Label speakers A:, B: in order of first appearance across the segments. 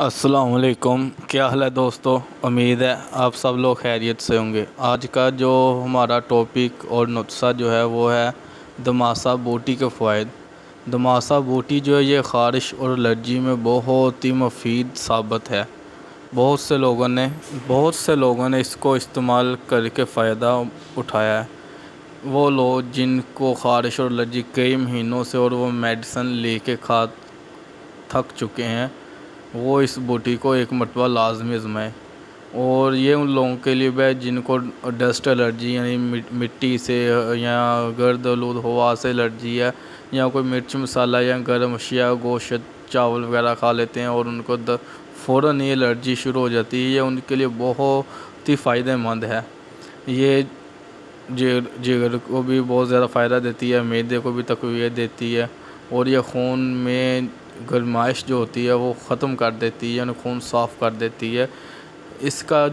A: السلام علیکم، کیا حال ہے دوستو؟ امید ہے آپ سب لوگ خیریت سے ہوں گے۔ آج کا جو ہمارا ٹاپک اور نسخہ جو ہے وہ ہے دماسا بوٹی کے فوائد۔ دماسا بوٹی جو ہے یہ خارش اور الرجی میں بہت ہی مفید ثابت ہے۔ بہت سے لوگوں نے اس کو استعمال کر کے فائدہ اٹھایا ہے۔ وہ لوگ جن کو خارش اور الرجی کئی مہینوں سے اور وہ میڈیسن لے کے تھک چکے ہیں، وہ اس بوٹی کو ایک مرتبہ لازمی آزمائیں۔ اور یہ ان لوگوں کے لیے بھی ہے جن کو ڈسٹ الرجی یعنی مٹی سے یا گرد آلود ہوا سے الرجی ہے، یا کوئی مرچ مسالہ یا گرم اشیاء گوشت چاول وغیرہ کھا لیتے ہیں اور ان کو فوراً یہ الرجی شروع ہو جاتی ہے۔ یہ ان کے لیے بہت ہی فائدہ مند ہے۔ یہ جگر کو بھی بہت زیادہ فائدہ دیتی ہے، معدے کو بھی تقویت دیتی ہے، اور یہ خون میں گرمائش جو ہوتی ہے وہ ختم کر دیتی ہے، یعنی خون صاف کر دیتی ہے۔ اس کا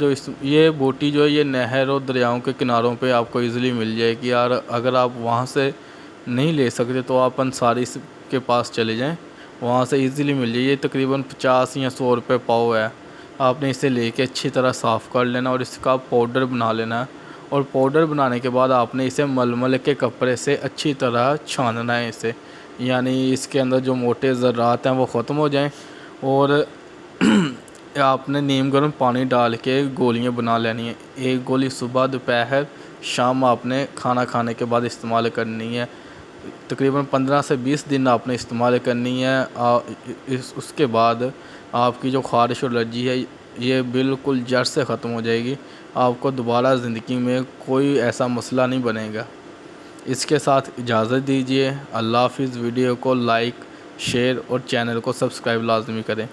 A: یہ بوٹی جو ہے یہ نہر اور دریاؤں کے کناروں پہ آپ کو ایزیلی مل جائے گی، اور اگر آپ وہاں سے نہیں لے سکتے تو آپ انصاری کے پاس چلے جائیں، وہاں سے ایزیلی مل جائے۔ یہ تقریباً 50 یا 100 روپے پاؤ ہے۔ آپ نے اسے لے کے اچھی طرح صاف کر لینا اور اس کا پاؤڈر بنا لینا ہے، اور پاؤڈر بنانے کے بعد آپ نے اسے ململ کے کپڑے سے اچھی طرح چھاننا ہے اسے، یعنی اس کے اندر جو موٹے ذرات ہیں وہ ختم ہو جائیں۔ اور آپ نے نیم گرم پانی ڈال کے گولیاں بنا لینی ہیں۔ ایک گولی صبح، دوپہر، شام آپ نے کھانا کھانے کے بعد استعمال کرنی ہے۔ تقریباً 15 سے 20 دن آپ نے استعمال کرنی ہے۔ اس کے بعد آپ کی جو خارش اور الرجی ہے یہ بالکل جڑ سے ختم ہو جائے گی۔ آپ کو دوبارہ زندگی میں کوئی ایسا مسئلہ نہیں بنے گا۔ اس کے ساتھ اجازت دیجیے۔ اللہ حافظ۔ ویڈیو کو لائک، شیئر اور چینل کو سبسکرائب لازمی کریں۔